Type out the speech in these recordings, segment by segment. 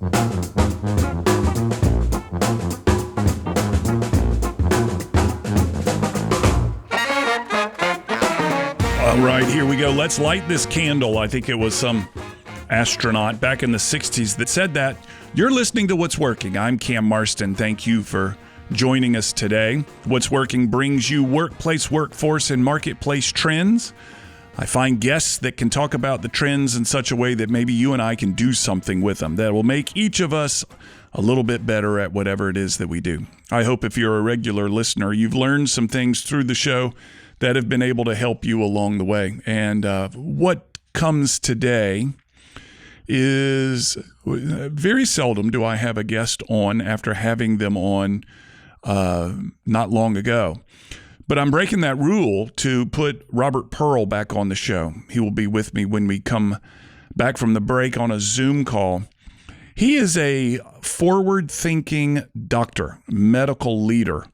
All right, here we go. Let's light this candle. I think it was some astronaut back in the 60s that said that. You're listening to What's Working. I'm Cam Marston. Thank you for joining us today. What's Working brings you workplace, workforce, and marketplace trends. I find guests that can talk about the trends in such a way that maybe you and I can do something with them that will make each of us a little bit better at whatever it is that we do. I hope if you're a regular listener, you've learned some things through the show that have been able to help you along the way. And what comes today is very seldom do I have a guest on after having them on not long ago. But I'm breaking that rule to put Robert Pearl back on the show. He will be with me when we come back from the break on a Zoom call. He is a forward-thinking doctor, medical leader.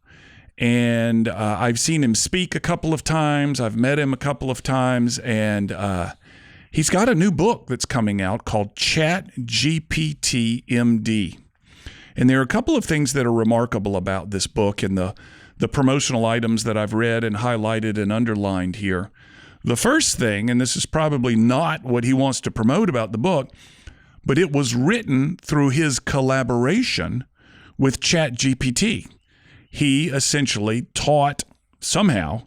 And I've seen him speak a couple of times. I've met him a couple of times. And he's got a new book that's coming out called ChatGPT MD. And there are a couple of things that are remarkable about this book and the promotional items that I've read and highlighted and underlined here. The first thing, and this is probably not what he wants to promote about the book, but it was written through his collaboration with ChatGPT. He essentially taught somehow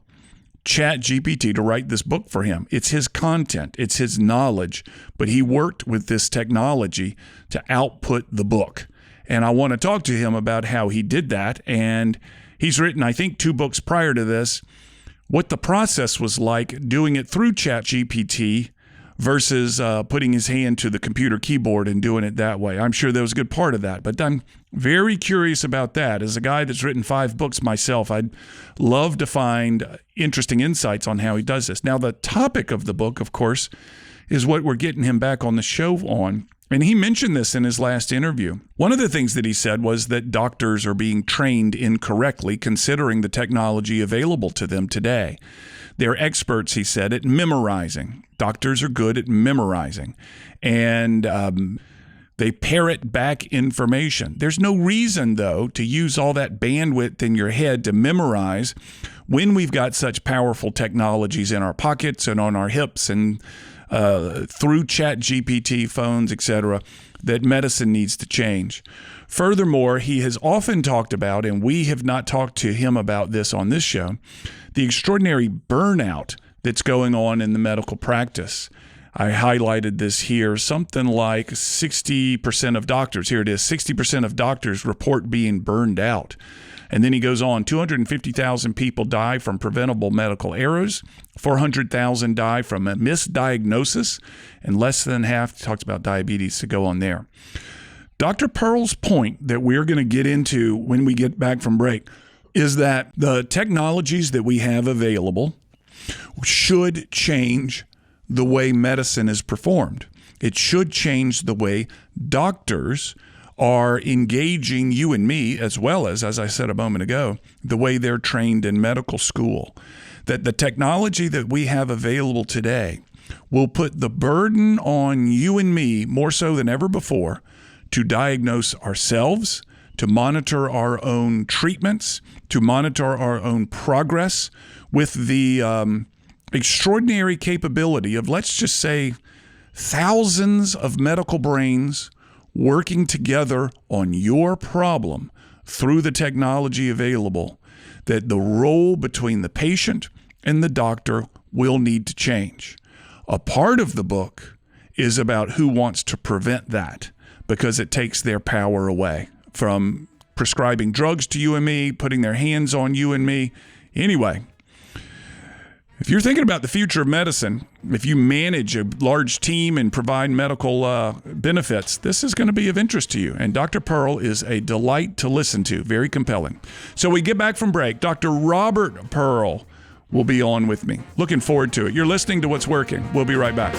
ChatGPT to write this book for him. It's his content, it's his knowledge, but he worked with this technology to output the book. And I want to talk to him about how he did that. And he's written, I think, 2 books prior to this, what the process was like doing it through ChatGPT versus putting his hand to the computer keyboard and doing it that way. I'm sure there was a good part of that, but I'm very curious about that. As a guy that's written 5 books myself, I'd love to find interesting insights on how he does this. Now, the topic of the book, of course, is what we're getting him back on the show on. And he mentioned this in his last interview. One of the things that he said was that doctors are being trained incorrectly considering the technology available to them today. They're experts, he said, at memorizing. Doctors are good at memorizing. And they parrot back information. There's no reason, though, to use all that bandwidth in your head to memorize when we've got such powerful technologies in our pockets and on our hips and through ChatGPT, phones, etc., that medicine needs to change. Furthermore, he has often talked about, and we have not talked to him about this on this show, the extraordinary burnout that's going on in the medical practice. I highlighted this here. Something like 60% of doctors, here it is, 60% of doctors report being burned out. And then he goes on, 250,000 people die from preventable medical errors, 400,000 die from a misdiagnosis, and less than half, talks about diabetes, to go on there. Dr. Pearl's point that we're going to get into when we get back from break is that the technologies that we have available should change the way medicine is performed. It should change the way doctors are engaging you and me, as well as I said a moment ago, the way they're trained in medical school. That the technology that we have available today will put the burden on you and me more so than ever before to diagnose ourselves, to monitor our own treatments, to monitor our own progress with the extraordinary capability of, let's just say, thousands of medical brains working together on your problem through the technology available, that the role between the patient and the doctor will need to change. A part of the book is about who wants to prevent that, because it takes their power away from prescribing drugs to you and me, putting their hands on you and me. Anyway, if you're thinking about the future of medicine, if you manage a large team and provide medical benefits, this is going to be of interest to you. And Dr. Pearl is a delight to listen to, very compelling. So we get back from break. Dr. Robert Pearl will be on with me. Looking forward to it. You're listening to What's Working. We'll be right back.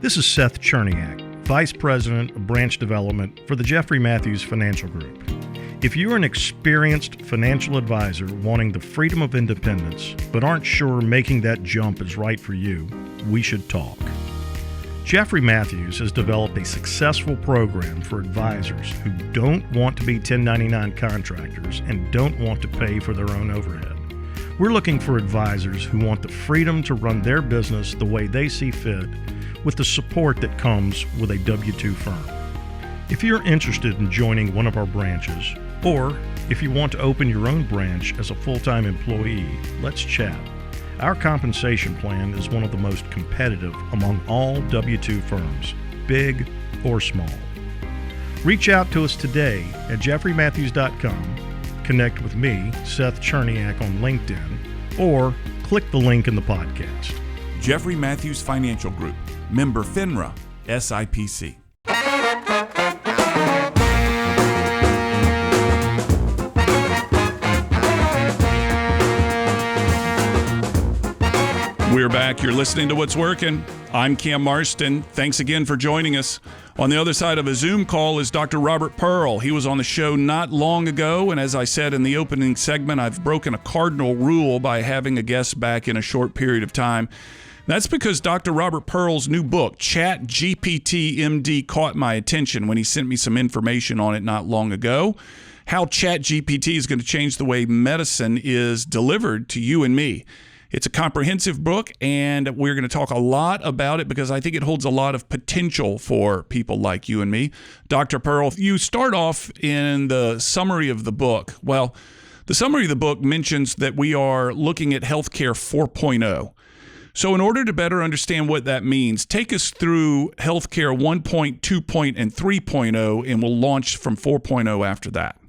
This is Seth Cherniak, Vice President of Branch Development for the Jeffrey Matthews Financial Group. If you're an experienced financial advisor wanting the freedom of independence but aren't sure making that jump is right for you, we should talk. Jeffrey Matthews has developed a successful program for advisors who don't want to be 1099 contractors and don't want to pay for their own overhead. We're looking for advisors who want the freedom to run their business the way they see fit with the support that comes with a W-2 firm. If you're interested in joining one of our branches, or if you want to open your own branch as a full-time employee, let's chat. Our compensation plan is one of the most competitive among all W-2 firms, big or small. Reach out to us today at jeffreymatthews.com, connect with me, Seth Cherniak, on LinkedIn, or click the link in the podcast. Jeffrey Matthews Financial Group, member FINRA, SIPC. We're back. You're listening to What's Working. I'm Cam Marston. Thanks again for joining us. On the other side of a Zoom call is Dr. Robert Pearl. He was on the show not long ago, and as I said in the opening segment, I've broken a cardinal rule by having a guest back in a short period of time. That's because Dr. Robert Pearl's new book, ChatGPT MD, caught my attention when he sent me some information on it not long ago. How ChatGPT is going to change the way medicine is delivered to you and me. It's a comprehensive book, and we're going to talk a lot about it because I think it holds a lot of potential for people like you and me. Dr. Pearl, you start off in the summary of the book. Well, the summary of the book mentions that we are looking at healthcare 4.0. So in order to better understand what that means, take us through healthcare 1.0, 2.0, and 3.0, and we'll launch from 4.0 after that.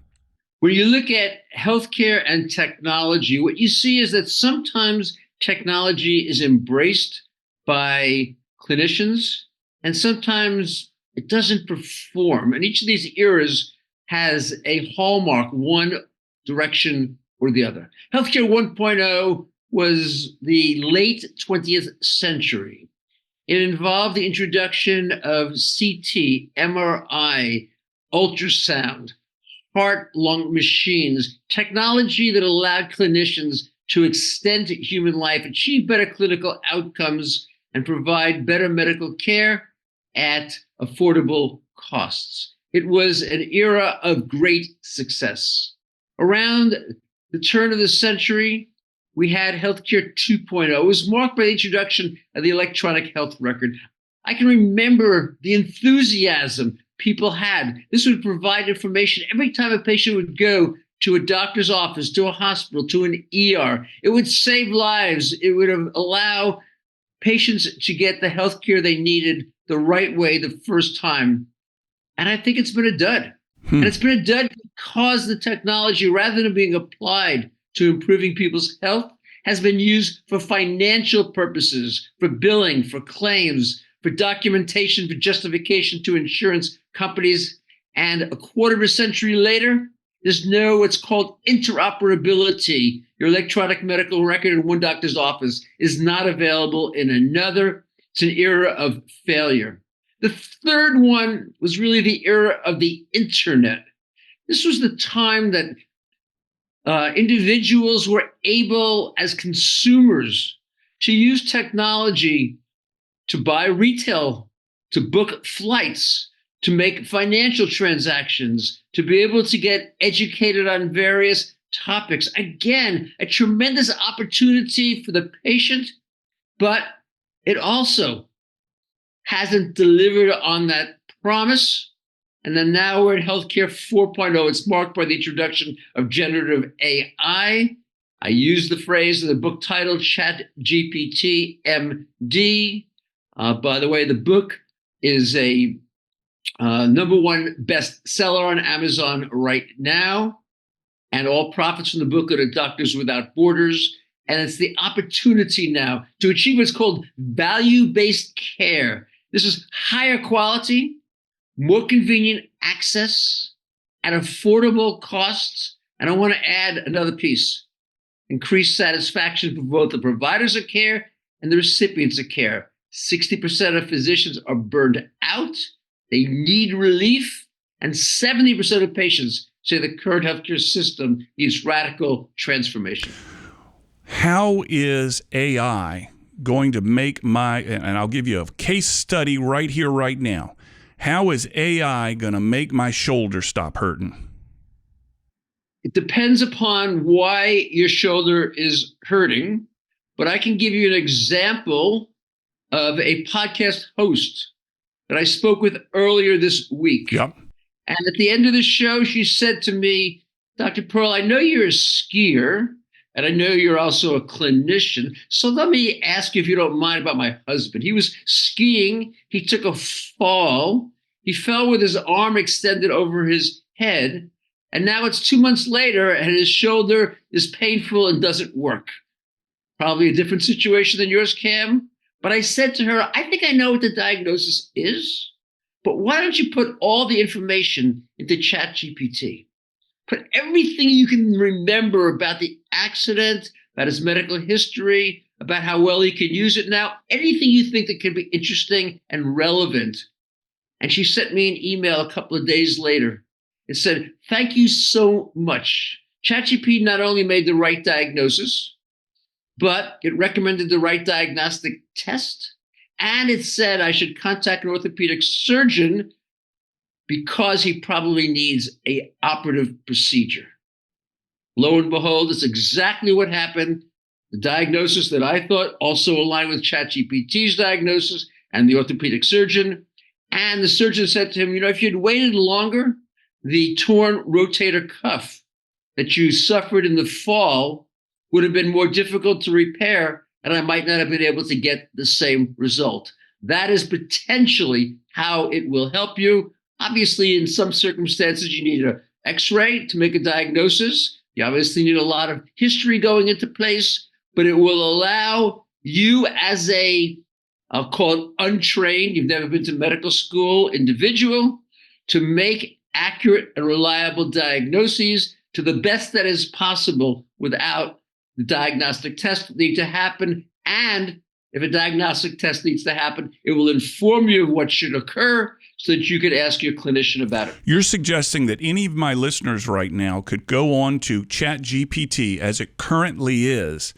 When you look at healthcare and technology, what you see is that sometimes technology is embraced by clinicians and sometimes it doesn't perform. And each of these eras has a hallmark, one direction or the other. Healthcare 1.0 was the late 20th century. It involved the introduction of CT, MRI, ultrasound, heart-lung machines, technology that allowed clinicians to extend human life, achieve better clinical outcomes, and provide better medical care at affordable costs. It was an era of great success. Around the turn of the century, we had healthcare 2.0. It was marked by the introduction of the electronic health record. I can remember the enthusiasm people had. This would provide information every time a patient would go to a doctor's office, to a hospital, to an ER. It would save lives. It would allow patients to get the health care they needed the right way the first time. And I think it's been a dud. And it's been a dud because the technology, rather than being applied to improving people's health, has been used for financial purposes, for billing, for claims, for documentation, for justification to insurance companies. And a quarter of a century later, there's no what's called interoperability. Your electronic medical record in one doctor's office is not available in another. It's an era of failure. The third one was really the era of the internet. This was the time that individuals were able, as consumers, to use technology to buy retail, to book flights, to make financial transactions, to be able to get educated on various topics. Again, a tremendous opportunity for the patient, but it also hasn't delivered on that promise. And then now we're in healthcare 4.0. It's marked by the introduction of generative AI. I use the phrase in the book titled ChatGPT MD. By the way, the book is a #1 bestseller on Amazon right now. And all profits from the book go to Doctors Without Borders. And it's the opportunity now to achieve what's called value-based care. This is higher quality, more convenient access at affordable costs. And I want to add another piece: increased satisfaction for both the providers of care and the recipients of care. 60% of physicians are burned out. They need relief. And 70% of patients say the current healthcare system needs radical transformation. How is AI going to make and I'll give you a case study right here, right now. How is AI going to make my shoulder stop hurting? It depends upon why your shoulder is hurting, but I can give you an example of a podcast host that I spoke with earlier this week. Yep. And at the end of the show, she said to me, Dr. Pearl, I know you're a skier, and I know you're also a clinician. So let me ask you, if you don't mind, about my husband. He was skiing. He took a fall. He fell with his arm extended over his head. And now it's 2 months later, and his shoulder is painful and doesn't work. Probably a different situation than yours, Cam. But I said to her, I think I know what the diagnosis is, but why don't you put all the information into ChatGPT? Put everything you can remember about the accident, about his medical history, about how well he can use it now, anything you think that can be interesting and relevant. And she sent me an email a couple of days later. It said, thank you so much. ChatGPT not only made the right diagnosis, but it recommended the right diagnostic test. And it said I should contact an orthopedic surgeon because he probably needs an operative procedure. Lo and behold, it's exactly what happened. The diagnosis that I thought also aligned with ChatGPT's diagnosis and the orthopedic surgeon. And the surgeon said to him, if you'd waited longer, the torn rotator cuff that you suffered in the fall would have been more difficult to repair, and I might not have been able to get the same result. That is potentially how it will help you. Obviously, in some circumstances, you need an X-ray to make a diagnosis. You obviously need a lot of history going into place, but it will allow you as I'll call it untrained, you've never been to medical school individual, to make accurate and reliable diagnoses to the best that is possible without the diagnostic test need to happen. And if a diagnostic test needs to happen, it will inform you of what should occur so that you could ask your clinician about it. You're suggesting that any of my listeners right now could go on to ChatGPT as it currently is,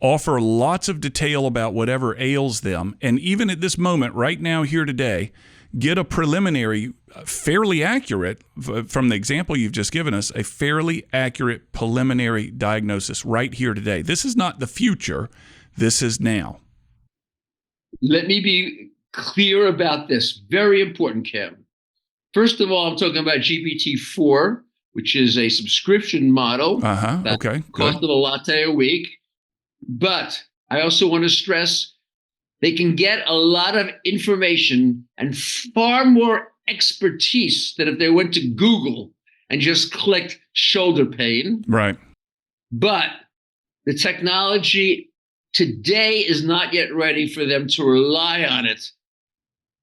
offer lots of detail about whatever ails them, and even at this moment, right now, here today, get a preliminary, fairly accurate, from the example you've just given us, a fairly accurate preliminary diagnosis right here today. This is not the future. This is now. Let me be clear about this. Very important, Cam. First of all, I'm talking about GPT-4, which is a subscription model. Okay. Cost of a latte a week. But I also want to stress they can get a lot of information and far more expertise than if they went to Google and just clicked shoulder pain. Right. But the technology today is not yet ready for them to rely on it.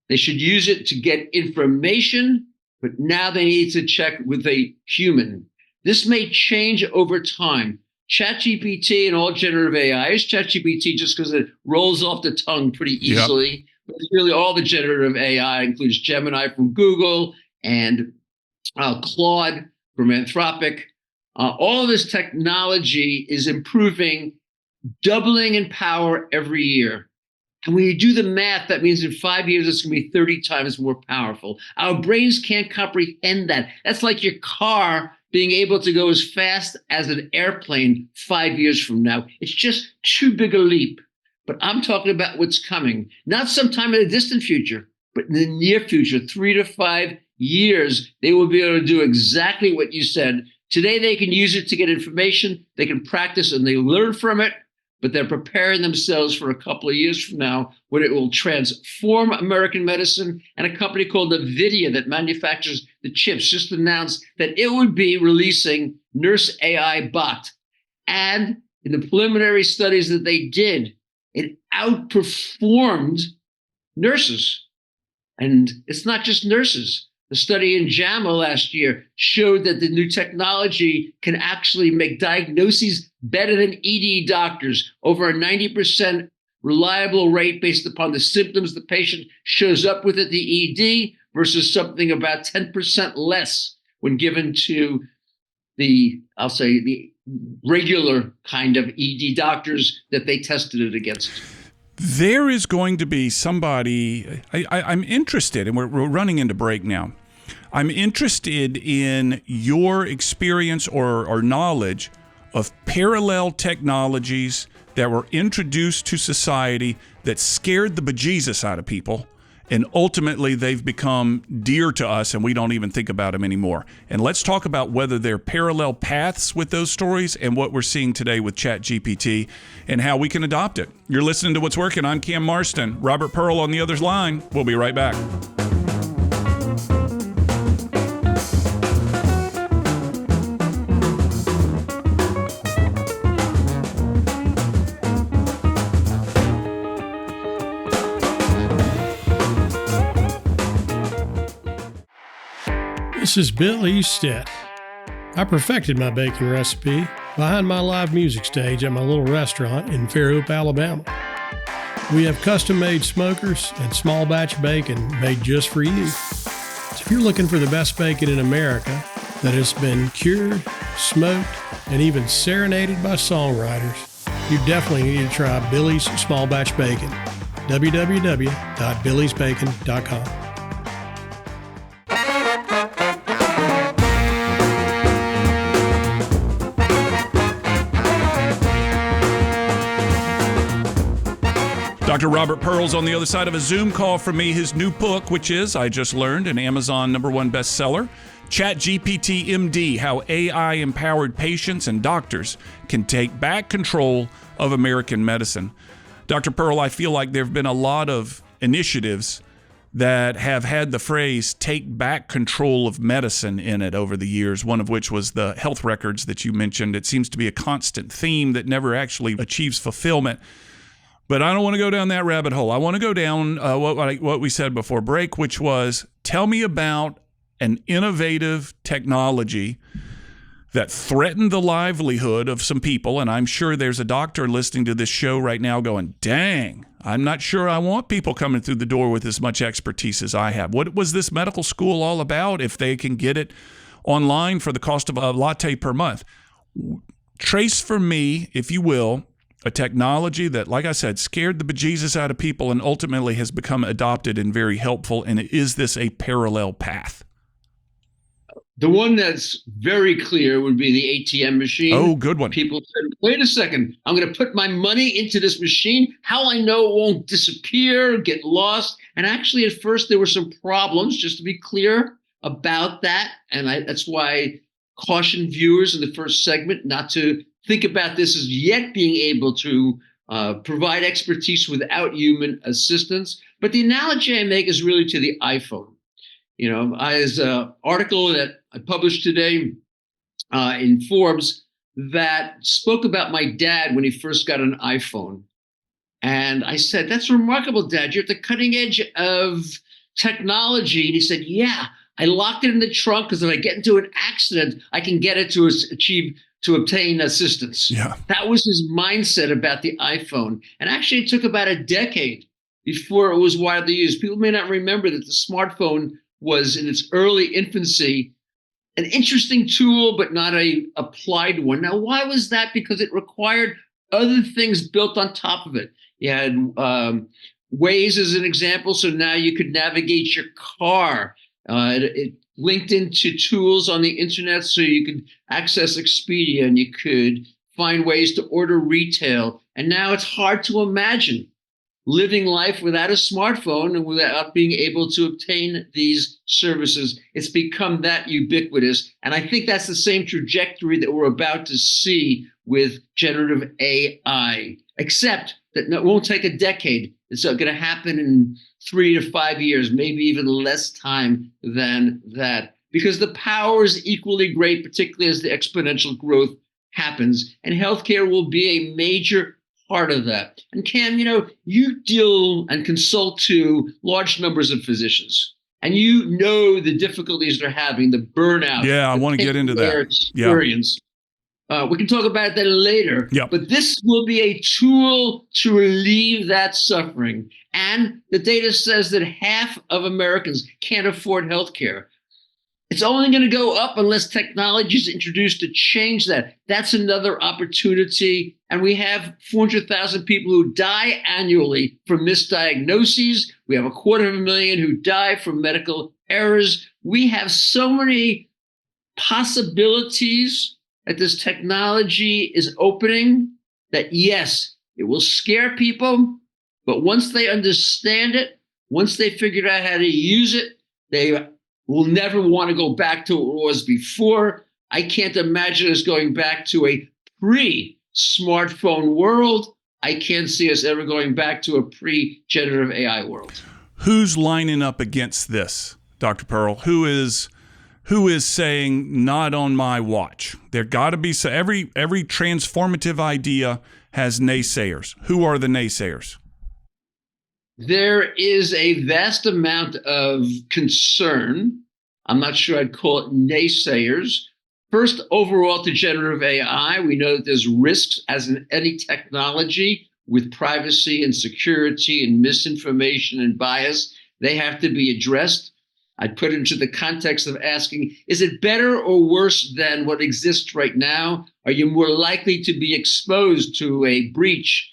They should use it to get information, but now they need to check with a human. This may change over time. ChatGPT and all generative AI is ChatGPT just because it rolls off the tongue pretty easily. Yep. But it's really all the generative AI, includes Gemini from Google and Claude from Anthropic. All of this technology is improving, doubling in power every year. And when you do the math, that means in 5 years, it's going to be 30 times more powerful. Our brains can't comprehend that. That's like your car being able to go as fast as an airplane 5 years from now. It's just too big a leap. But I'm talking about what's coming, not sometime in the distant future, but in the near future, 3 to 5 years, they will be able to do exactly what you said. Today, they can use it to get information, they can practice, and they learn from it, but they're preparing themselves for a couple of years from now when it will transform American medicine. And a company called NVIDIA that manufactures the chips just announced that it would be releasing Nurse AI Bot. And in the preliminary studies that they did, it outperformed nurses. And it's not just nurses. The study in JAMA last year showed that the new technology can actually make diagnoses better than ED doctors, over a 90% reliable rate based upon the symptoms the patient shows up with at the ED versus something about 10% less when given to the regular kind of ED doctors that they tested it against. There is going to be somebody, I'm interested, and we're running into break now. I'm interested in your experience or knowledge of parallel technologies that were introduced to society that scared the bejesus out of people, and ultimately they've become dear to us and we don't even think about them anymore. And let's talk about whether there are parallel paths with those stories and what we're seeing today with ChatGPT and how we can adopt it. You're listening to What's Working. I'm Cam Marston. Robert Pearl on the other line. We'll be right back. This is Bill Eastet. I perfected my baking recipe behind my live music stage at my little restaurant in Fairhope, Alabama. We have custom-made smokers and small batch bacon made just for you. So if you're looking for the best bacon in America that has been cured, smoked, and even serenaded by songwriters, you definitely need to try Billy's Small Batch Bacon. www.billiesbacon.com. Dr. Robert Pearl's on the other side of a Zoom call from me. His new book, which is, I just learned, an Amazon #1 bestseller, ChatGPT MD, How AI-Empowered Patients and Doctors Can Take Back Control of American Medicine. Dr. Pearl, I feel like there have been a lot of initiatives that have had the phrase take back control of medicine in it over the years, one of which was the health records that you mentioned. It seems to be a constant theme that never actually achieves fulfillment. But I don't want to go down that rabbit hole. I want to go down what we said before break, which was, tell me about an innovative technology that threatened the livelihood of some people. And I'm sure there's a doctor listening to this show right now going, dang, I'm not sure I want people coming through the door with as much expertise as I have. What was this medical school all about if they can get it online for the cost of a latte per month? Trace for me, if you will, a technology that, like I said, scared the bejesus out of people and ultimately has become adopted and very helpful. And is this a parallel path? The one that's very clear would be the ATM machine. Oh, good one. People said, wait a second, I'm going to put my money into this machine. How I know it won't disappear, get lost. And actually, at first, there were some problems, just to be clear about that. And that's why I caution viewers in the first segment not to think about this as yet being able to provide expertise without human assistance. But the analogy I make is really to the iPhone. You know, there's an article that I published today in Forbes that spoke about my dad when he first got an iPhone. And I said, that's remarkable, Dad. You're at the cutting edge of technology. And he said, yeah, I locked it in the trunk because if I get into an accident, I can get it to obtain assistance. Yeah. That was his mindset about the iPhone. And actually, it took about a decade before it was widely used. People may not remember that the smartphone was in its early infancy, an interesting tool, but not a applied one. Now, why was that? Because it required other things built on top of it. You had Waze as an example. So now you could navigate your car. It linked into tools on the internet so you could access Expedia and you could find ways to order retail. And now it's hard to imagine living life without a smartphone and without being able to obtain these services. It's become that ubiquitous. And I think that's the same trajectory that we're about to see with generative AI, except that it won't take a decade. It's going to happen in 3 to 5 years, maybe even less time than that, because the power is equally great, particularly as the exponential growth happens. And healthcare will be a major part of that. And Cam, you deal and consult to large numbers of physicians, and you know the difficulties they're having, the burnout. Yeah, I want to get into that. Experience. We can talk about that later. Yep. But this will be a tool to relieve that suffering. And the data says that half of Americans can't afford health care. It's only going to go up unless technology is introduced to change that. That's another opportunity. And we have 400,000 people who die annually from misdiagnoses. We have 250,000 who die from medical errors. We have so many possibilities that this technology is opening that, yes, it will scare people. But once they understand it, once they figure out how to use it, they will never want to go back to what it was before. I can't imagine us going back to a pre-smartphone world. I can't see us ever going back to a pre-generative AI world. Who's lining up against this, Dr. Pearl? Who is saying not on my watch? There got to be every transformative idea has naysayers. Who are the naysayers? There is a vast amount of concern. I'm not sure I'd call it naysayers. First, overall to generative AI, we know that there's risks as in any technology with privacy and security and misinformation and bias. They have to be addressed. I'd put it into the context of asking, is it better or worse than what exists right now? Are you more likely to be exposed to a breach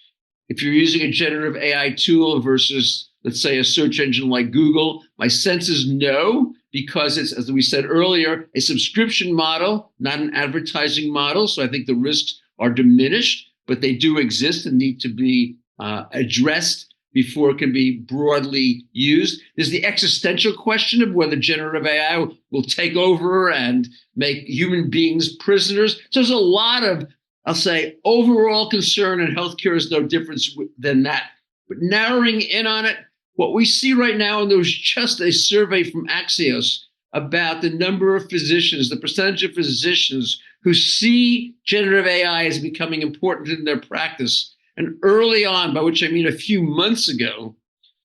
if you're using a generative AI tool versus, let's say, a search engine like Google? My sense is no, because it's, as we said earlier, a subscription model, not an advertising model. So I think the risks are diminished, but they do exist and need to be addressed before it can be broadly used. There's the existential question of whether generative AI will take over and make human beings prisoners. So there's a lot of, I'll say, overall concern, and healthcare is no different than that. But narrowing in on it, what we see right now, and there was just a survey from Axios about the number of physicians, the percentage of physicians who see generative AI as becoming important in their practice. And early on, by which I mean a few months ago,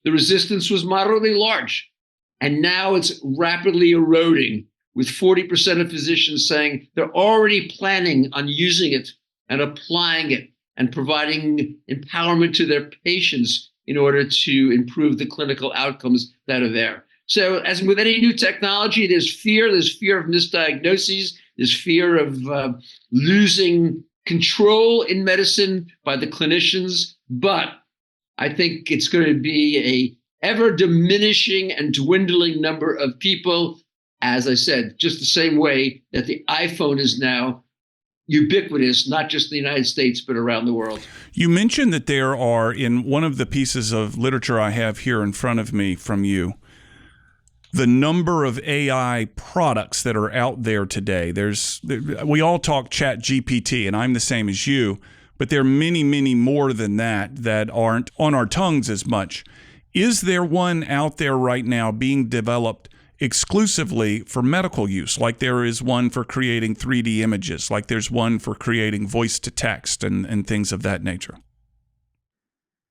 the resistance was moderately large. And now it's rapidly eroding, with 40% of physicians saying they're already planning on using it and applying it and providing empowerment to their patients in order to improve the clinical outcomes that are there. So as with any new technology, there's fear of misdiagnoses, there's fear of losing control in medicine by the clinicians, but I think it's going to be a ever diminishing and dwindling number of people, as I said, just the same way that the iPhone is now ubiquitous, not just in the United States, but around the world. You mentioned that there are, in one of the pieces of literature I have here in front of me from you, the number of AI products that are out there today. We all talk ChatGPT, and I'm the same as you, but there are many, many more than that aren't on our tongues as much. Is there one out there right now being developed exclusively for medical use, like there is one for creating 3D images, like there's one for creating voice to text and things of that nature?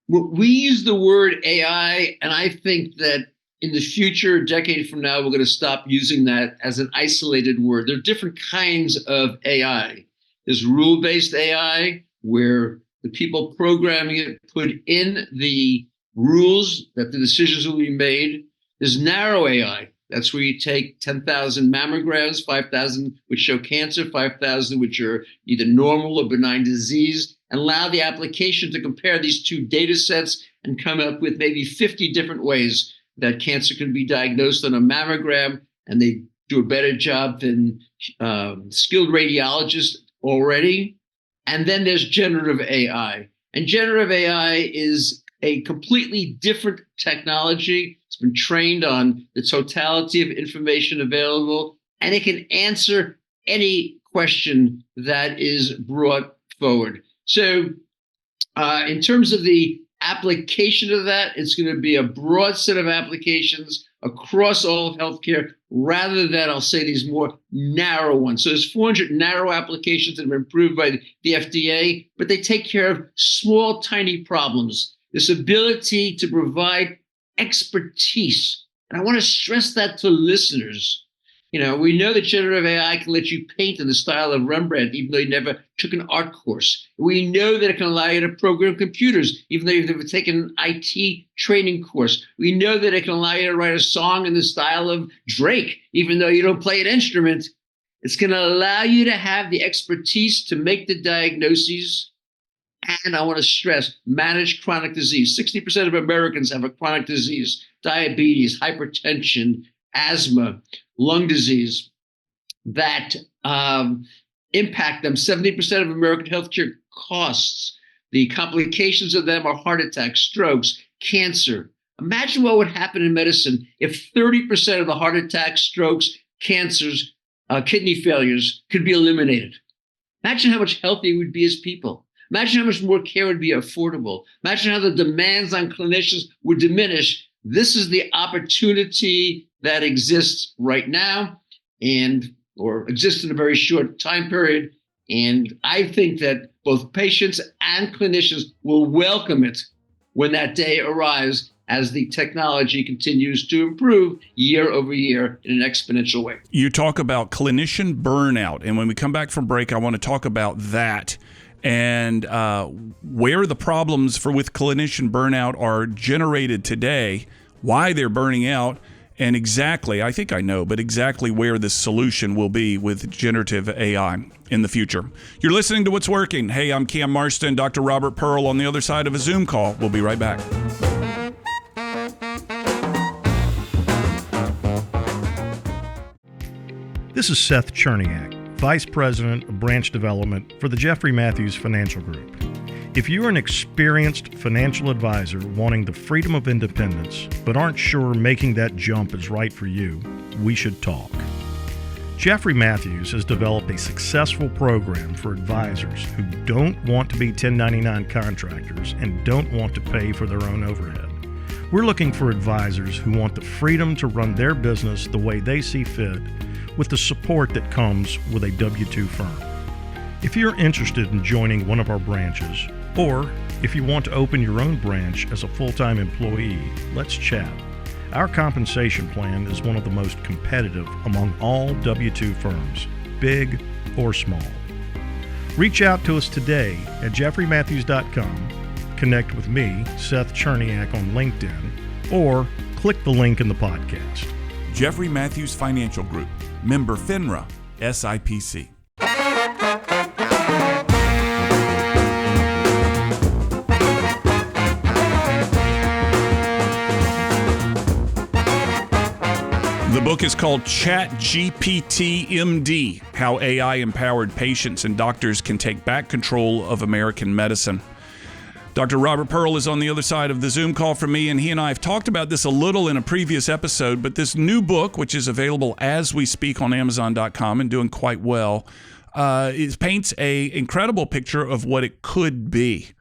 We use the word AI, and I think that in the future, a decade from now, we're going to stop using that as an isolated word. There are different kinds of AI. There's rule-based AI, where the people programming it put in the rules that the decisions will be made. There's narrow AI. That's where you take 10,000 mammograms, 5,000 which show cancer, 5,000 which are either normal or benign disease, and allow the application to compare these two data sets and come up with maybe 50 different ways that cancer can be diagnosed on a mammogram, and they do a better job than skilled radiologists already. And then there's generative AI. And generative AI is a completely different technology. It's been trained on the totality of information available, and it can answer any question that is brought forward. So in terms of the application of that, it's going to be a broad set of applications across all of healthcare, rather than, I'll say, these more narrow ones. So there's 400 narrow applications that have been approved by the FDA, but they take care of small, tiny problems. This ability to provide expertise. And I want to stress that to listeners. We know that generative AI can let you paint in the style of Rembrandt, even though you never took an art course. We know that it can allow you to program computers, even though you've never taken an IT training course. We know that it can allow you to write a song in the style of Drake, even though you don't play an instrument. It's going to allow you to have the expertise to make the diagnoses. And I want to stress, manage chronic disease. 60% of Americans have a chronic disease: diabetes, hypertension, asthma, lung disease that impact them. 70% of American healthcare costs. The complications of them are heart attacks, strokes, cancer. Imagine what would happen in medicine if 30% of the heart attacks, strokes, cancers, kidney failures could be eliminated. Imagine how much healthier we'd be as people. Imagine how much more care would be affordable. Imagine how the demands on clinicians would diminish. This is the opportunity that exists right now or exists in a very short time period. And I think that both patients and clinicians will welcome it when that day arrives, as the technology continues to improve year over year in an exponential way. You talk about clinician burnout. And when we come back from break, I want to talk about that and where the problems with clinician burnout are generated today, why they're burning out, and exactly, I think I know, but exactly where the solution will be with generative AI in the future. You're listening to What's Working. Hey, I'm Cam Marston, Dr. Robert Pearl on the other side of a Zoom call. We'll be right back. This is Seth Cherniak, Vice President of Branch Development for the Jeffrey Matthews Financial Group. If you're an experienced financial advisor wanting the freedom of independence, but aren't sure making that jump is right for you, we should talk. Jeffrey Matthews has developed a successful program for advisors who don't want to be 1099 contractors and don't want to pay for their own overhead. We're looking for advisors who want the freedom to run their business the way they see fit, with the support that comes with a W-2 firm. If you're interested in joining one of our branches, or if you want to open your own branch as a full-time employee, let's chat. Our compensation plan is one of the most competitive among all W-2 firms, big or small. Reach out to us today at jeffreymatthews.com, connect with me, Seth Cherniak, on LinkedIn, or click the link in the podcast. Jeffrey Matthews Financial Group, member FINRA, SIPC. The book is called ChatGPT MD, How AI-Empowered Patients and Doctors Can Take Back Control of American Medicine. Dr. Robert Pearl is on the other side of the Zoom call from me, and he and I have talked about this a little in a previous episode, but this new book, which is available as we speak on Amazon.com and doing quite well, paints an incredible picture of what it could be.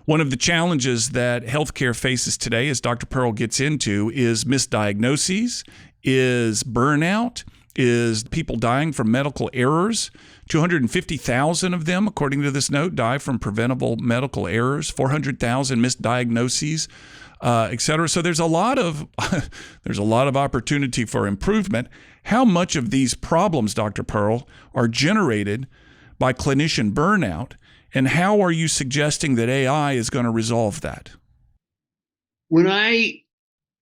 One of the challenges that healthcare faces today, as Dr. Pearl gets into, is misdiagnoses, is burnout, is people dying from medical errors. 250,000 of them, according to this note, die from preventable medical errors, 400,000 misdiagnoses, et cetera. So there's a lot of opportunity for improvement. How much of these problems, Dr. Pearl, are generated by clinician burnout, and how are you suggesting that AI is going to resolve that? When I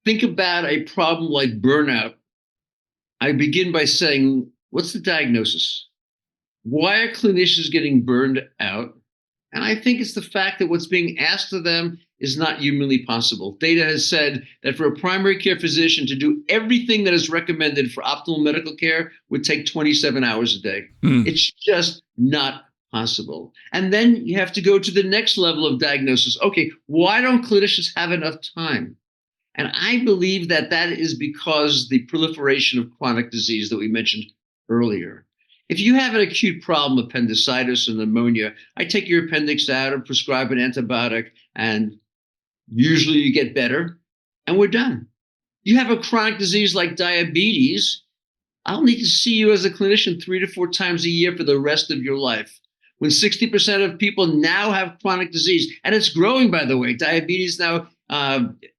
think about a problem like burnout, I begin by saying, what's the diagnosis? Why are clinicians getting burned out? And I think it's the fact that what's being asked of them is not humanly possible. Data has said that for a primary care physician to do everything that is recommended for optimal medical care would take 27 hours a day. It's just not possible. And then you have to go to the next level of diagnosis. Okay, why don't clinicians have enough time? And I believe that that is because the proliferation of chronic disease that we mentioned earlier. If you have an acute problem, appendicitis or pneumonia, I take your appendix out and prescribe an antibiotic, and usually you get better, and we're done. You have a chronic disease like diabetes, I'll need to see you as a clinician 3 to 4 times a year for the rest of your life. When 60% of people now have chronic disease, and it's growing, by the way, diabetes now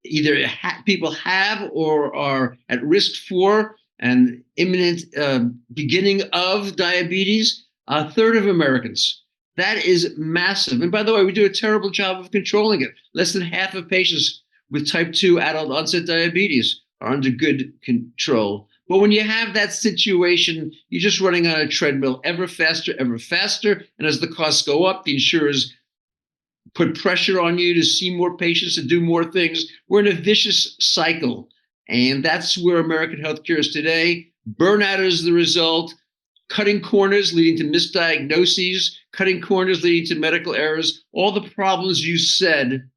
either people have or are at risk for and imminent beginning of diabetes, a third of Americans. That is massive. And by the way, we do a terrible job of controlling it. Less than half of patients with type 2 adult onset diabetes are under good control. But when you have that situation, you're just running on a treadmill ever faster, ever faster. And as the costs go up, the insurers put pressure on you to see more patients, to do more things. We're in a vicious cycle. And that's where American healthcare is today. Burnout is the result. Cutting corners leading to misdiagnoses, cutting corners leading to medical errors. All the problems you said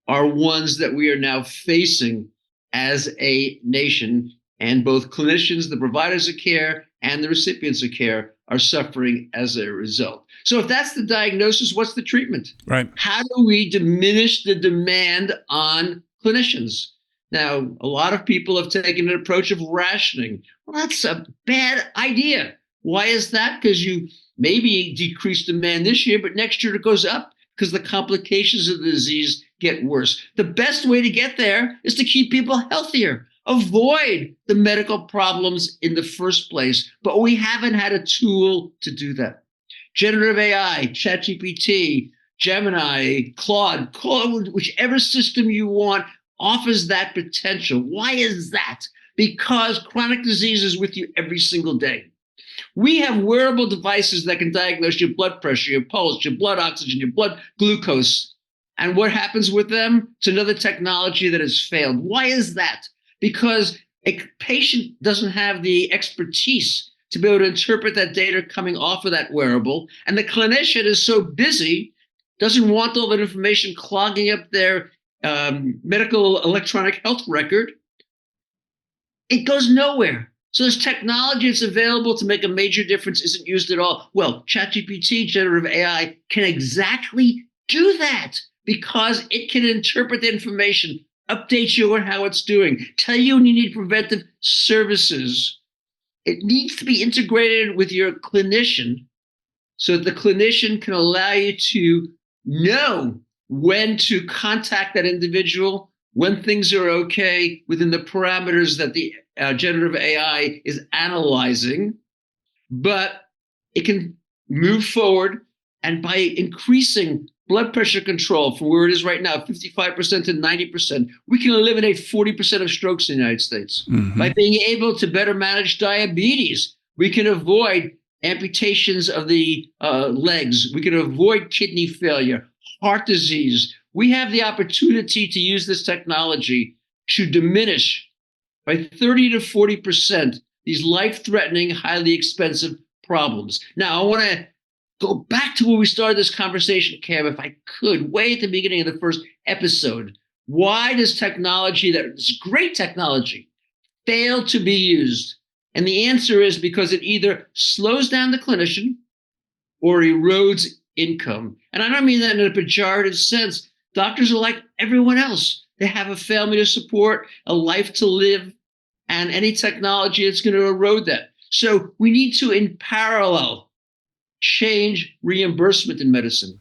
are ones that we are now facing as a nation. And both clinicians, the providers of care, and the recipients of care are suffering as a result. So if that's the diagnosis, what's the treatment? Right. How do we diminish the demand on clinicians? Now, a lot of people have taken an approach of rationing. Well, that's a bad idea. Why is that? Because you maybe decrease demand this year, but next year it goes up because the complications of the disease get worse. The best way to get there is to keep people healthier. Avoid the medical problems in the first place, but we haven't had a tool to do that. Generative AI, ChatGPT, Gemini, Claude, whichever system you want offers that potential. Why is that? Because chronic disease is with you every single day. We have wearable devices that can diagnose your blood pressure, your pulse, your blood oxygen, your blood glucose. And what happens with them? It's another technology that has failed. Why is that? Because a patient doesn't have the expertise to be able to interpret that data coming off of that wearable. And the clinician is so busy, doesn't want all that information clogging up their medical electronic health record. It goes nowhere. So this technology that's available to make a major difference isn't used at all. Well, ChatGPT, generative AI, can exactly do that because it can interpret the information, update you on how it's doing, tell you when you need preventive services. It needs to be integrated with your clinician so that the clinician can allow you to know when to contact that individual, when things are okay within the parameters that the generative AI is analyzing. But it can move forward, and by increasing blood pressure control from where it is right now, 55% to 90%, we can eliminate 40% of strokes in the United States. Mm-hmm. By being able to better manage diabetes, we can avoid amputations of the legs. We can avoid kidney failure, heart disease. We have the opportunity to use this technology to diminish by 30 to 40% these life-threatening, highly expensive problems. Now, I want to go back to where we started this conversation, Cam, if I could, way at the beginning of the first episode. Why does technology, that is great technology, fail to be used? And the answer is because it either slows down the clinician or erodes income. And I don't mean that in a pejorative sense. Doctors are like everyone else. They have a family to support, a life to live, and any technology is going to erode that. So we need to, in parallel, change reimbursement in medicine.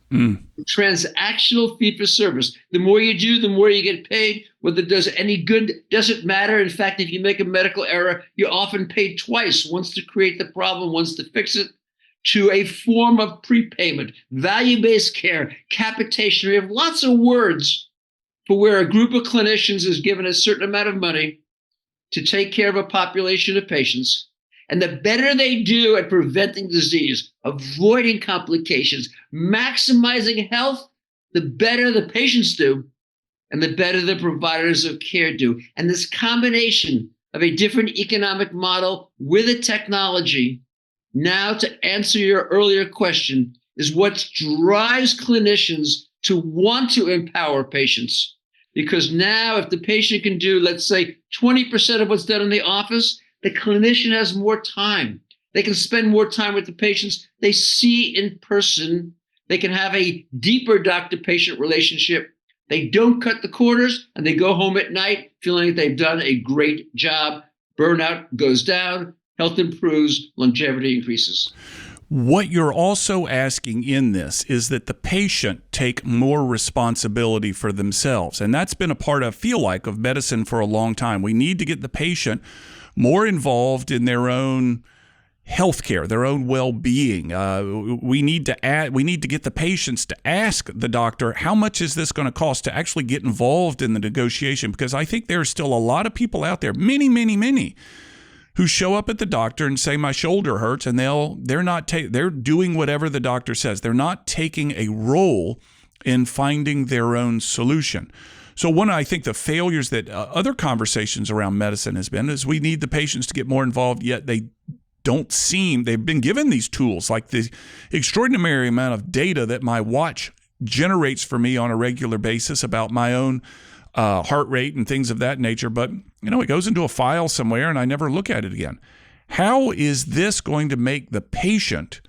Transactional fee for service. The more you do, the more you get paid. Whether it does any good doesn't matter. In fact, if you make a medical error, you're often paid twice, once to create the problem, once to fix it, to a form of prepayment, value-based care, capitation. We have lots of words for where a group of clinicians is given a certain amount of money to take care of a population of patients. And the better they do at preventing disease, avoiding complications, maximizing health, the better the patients do, and the better the providers of care do. And this combination of a different economic model with a technology, now to answer your earlier question, is what drives clinicians to want to empower patients. Because now if the patient can do, let's say, 20% of what's done in the office, the clinician has more time. They can spend more time with the patients they see in person. They can have a deeper doctor-patient relationship. They don't cut the corners, and they go home at night feeling like they've done a great job. Burnout goes down, health improves, longevity increases. What you're also asking in this is that the patient take more responsibility for themselves. And that's been a part, I feel like, of medicine for a long time. We need to get the patient more involved in their own healthcare, their own well-being. We need to get the patients to ask the doctor, how much is this going to cost, to actually get involved in the negotiation? Because I think there's still a lot of people out there, many, who show up at the doctor and say, my shoulder hurts, and they're doing whatever the doctor says. They're not taking a role in finding their own solution. So one of, I think, the failures that other conversations around medicine has been is we need the patients to get more involved, yet they've been given these tools, like the extraordinary amount of data that my watch generates for me on a regular basis about my own heart rate and things of that nature. But, it goes into a file somewhere and I never look at it again. How is this going to make the patient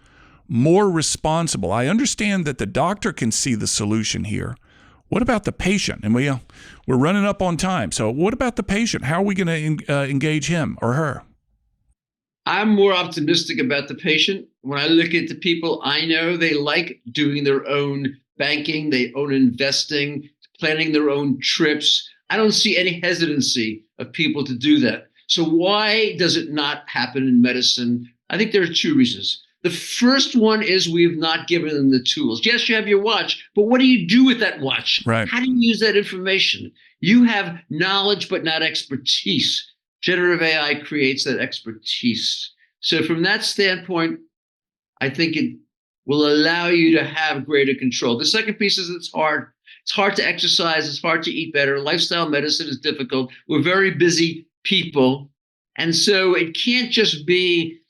more responsible? I understand that the doctor can see the solution here. What about the patient? And we're running up on time. So what about the patient? How are we going to engage him or her? I'm more optimistic about the patient. When I look at the people I know, they like doing their own banking, their own investing, planning their own trips. I don't see any hesitancy of people to do that. So why does it not happen in medicine? I think there are two reasons. The first one is we've not given them the tools. Yes, you have your watch, but what do you do with that watch? Right. How do you use that information? You have knowledge, but not expertise. Generative AI creates that expertise. So from that standpoint, I think it will allow you to have greater control. The second piece is it's hard. It's hard to exercise. It's hard to eat better. Lifestyle medicine is difficult. We're very busy people. And so it can't just be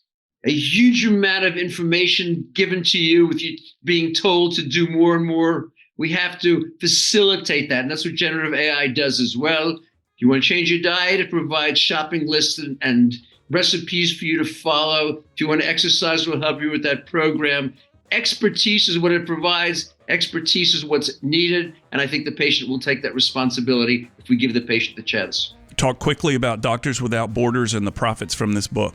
a huge amount of information given to you with you being told to do more and more. We have to facilitate that. And that's what generative AI does as well. If you want to change your diet, it provides shopping lists and recipes for you to follow. If you want to exercise, we'll help you with that program. Expertise is what it provides. Expertise is what's needed. And I think the patient will take that responsibility if we give the patient the chance. Talk quickly about Doctors Without Borders and the profits from this book.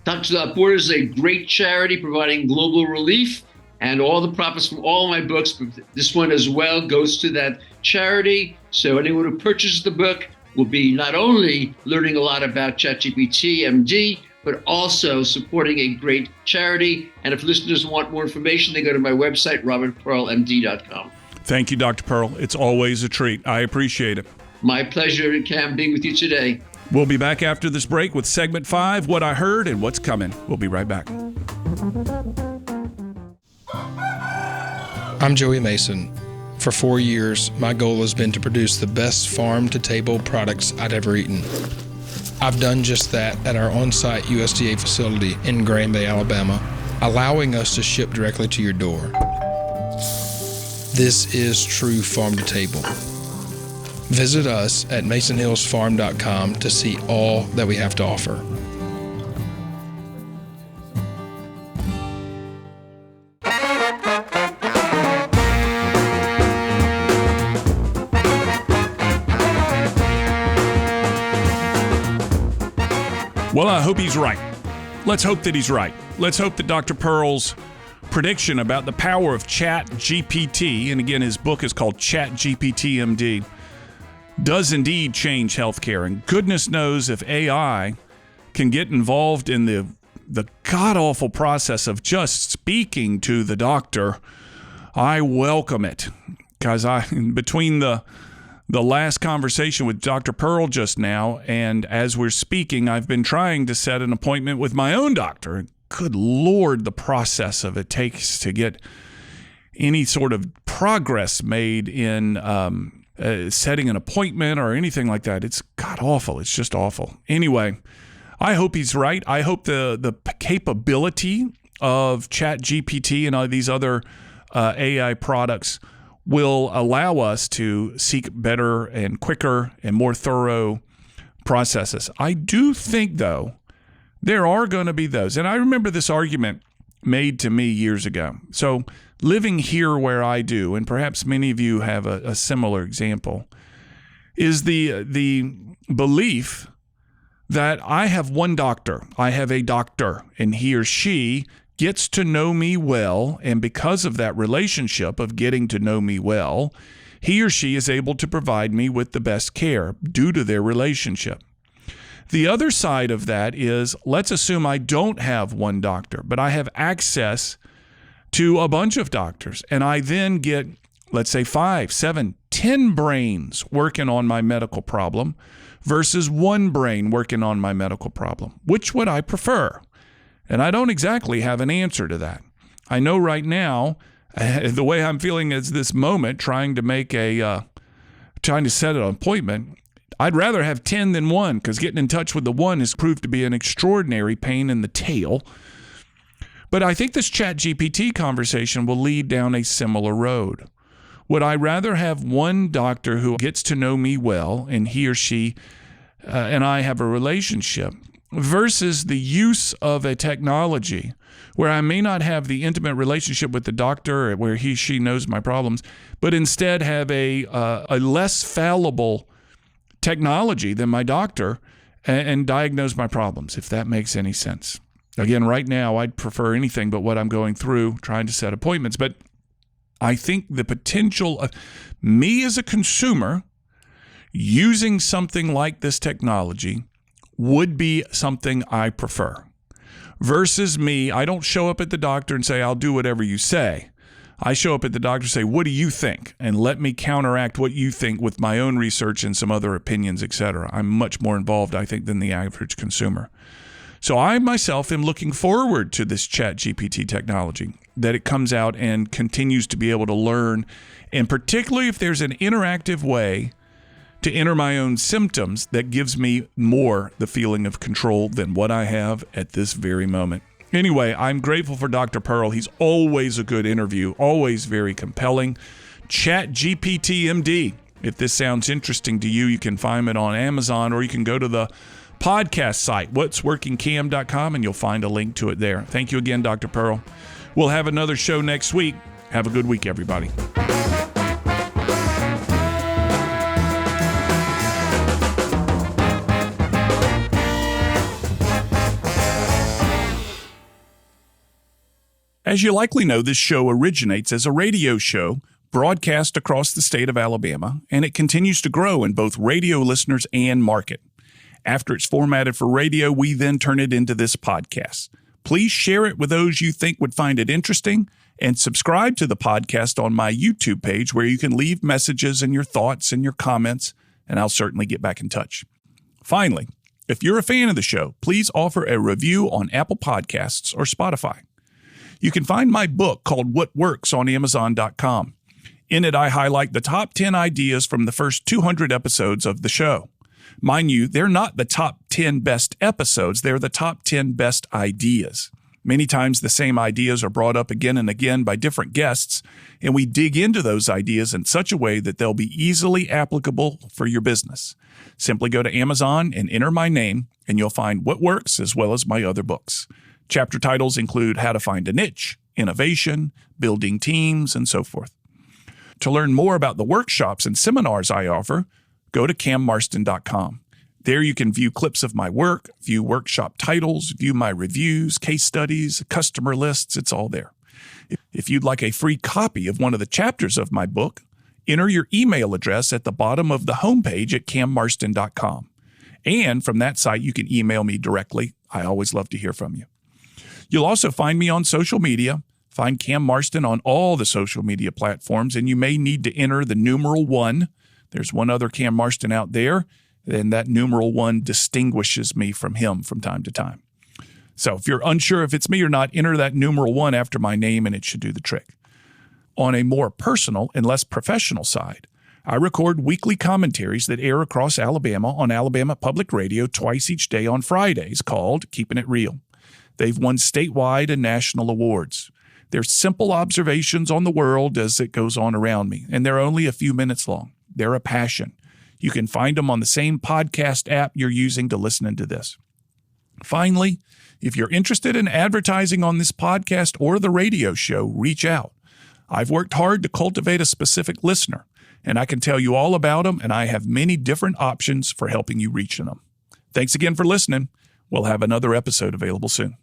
Doctors Without Borders is a great charity providing global relief, and all the profits from all my books, but this one as well, goes to that charity. So anyone who purchases the book will be not only learning a lot about ChatGPT MD, but also supporting a great charity. And if listeners want more information, they go to my website, robertpearlmd.com. Thank you, Dr. Pearl. It's always a treat. I appreciate it. My pleasure, Cam, being with you today. We'll be back after this break with segment 5, What I Heard and What's Coming. We'll be right back. I'm Joey Mason. For 4 years, my goal has been to produce the best farm-to-table products I'd ever eaten. I've done just that at our on-site USDA facility in Grand Bay, Alabama, allowing us to ship directly to your door. This is true farm-to-table. Visit us at masonhillsfarm.com to see all that we have to offer. Well, I hope he's right. Let's hope that he's right. Let's hope that Dr. Pearl's prediction about the power of ChatGPT, and again, his book is called ChatGPT MD, does indeed change healthcare. And goodness knows if AI can get involved in the god-awful process of just speaking to the doctor, I welcome it. Because between the last conversation with Dr. Pearl just now, and as we're speaking, I've been trying to set an appointment with my own doctor. Good Lord, the process of it takes to get any sort of progress made in setting an appointment or anything like that. It's god awful. It's just awful. Anyway, I hope he's right. I hope the capability of ChatGPT and all these other AI products will allow us to seek better and quicker and more thorough processes. I do think, though, there are going to be those, and I remember this argument made to me years ago. So living here where I do, and perhaps many of you have a similar example, is the belief that I have one doctor. I have a doctor, and he or she gets to know me well, and because of that relationship of getting to know me well, he or she is able to provide me with the best care due to their relationship. The other side of that is, let's assume I don't have one doctor, but I have access to a bunch of doctors, and I then get, let's say, 5, 7, 10 brains working on my medical problem versus one brain working on my medical problem. Which would I prefer? And I don't exactly have an answer to that. I know right now, the way I'm feeling is this moment, trying to set an appointment, I'd rather have 10 than one, because getting in touch with the one has proved to be an extraordinary pain in the tail. But I think this ChatGPT conversation will lead down a similar road. Would I rather have one doctor who gets to know me well, and he or she and I have a relationship, versus the use of a technology where I may not have the intimate relationship with the doctor, where she knows my problems, but instead have a less fallible technology than my doctor and diagnose my problems, if that makes any sense. Again, right now, I'd prefer anything but what I'm going through trying to set appointments. But I think the potential of me as a consumer using something like this technology would be something I prefer. Versus me, I don't show up at the doctor and say, I'll do whatever you say. I show up at the doctor and say, what do you think? And let me counteract what you think with my own research and some other opinions, etc. I'm much more involved, I think, than the average consumer. So I myself am looking forward to this ChatGPT technology, that it comes out and continues to be able to learn, and particularly if there's an interactive way to enter my own symptoms that gives me more the feeling of control than what I have at this very moment. Anyway, I'm grateful for Dr. Pearl. He's always a good interview, always very compelling. ChatGPT MD. If this sounds interesting to you, you can find it on Amazon, or you can go to the podcast site, what'sworkingcam.com, and you'll find a link to it there. Thank you again, Dr. Pearl. We'll have another show next week. Have a good week, everybody. As you likely know, this show originates as a radio show broadcast across the state of Alabama, and it continues to grow in both radio listeners and market. After it's formatted for radio, we then turn it into this podcast. Please share it with those you think would find it interesting, and subscribe to the podcast on my YouTube page, where you can leave messages and your thoughts and your comments, and I'll certainly get back in touch. Finally, if you're a fan of the show, please offer a review on Apple Podcasts or Spotify. You can find my book called What Works on Amazon.com. In it, I highlight the top 10 ideas from the first 200 episodes of the show. Mind you, they're not the top 10 best episodes, they're the top 10 best ideas. Many times the same ideas are brought up again and again by different guests, and we dig into those ideas in such a way that they'll be easily applicable for your business. Simply go to Amazon and enter my name, and you'll find What Works as well as my other books. Chapter titles include How to Find a Niche, Innovation, Building Teams, and so forth. To learn more about the workshops and seminars I offer, go to cammarston.com. There you can view clips of my work, view workshop titles, view my reviews, case studies, customer lists. It's all there. If you'd like a free copy of one of the chapters of my book, enter your email address at the bottom of the homepage at cammarston.com. And from that site, you can email me directly. I always love to hear from you. You'll also find me on social media. Find Cam Marston on all the social media platforms, and you may need to enter the numeral 1. There's one other Cam Marston out there, and that numeral 1 distinguishes me from him from time to time. So if you're unsure if it's me or not, enter that numeral 1 after my name, and it should do the trick. On a more personal and less professional side, I record weekly commentaries that air across Alabama on Alabama Public Radio twice each day on Fridays, called Keeping It Real. They've won statewide and national awards. They're simple observations on the world as it goes on around me, and they're only a few minutes long. They're a passion. You can find them on the same podcast app you're using to listen to this. Finally, if you're interested in advertising on this podcast or the radio show, reach out. I've worked hard to cultivate a specific listener, and I can tell you all about them, and I have many different options for helping you reach them. Thanks again for listening. We'll have another episode available soon.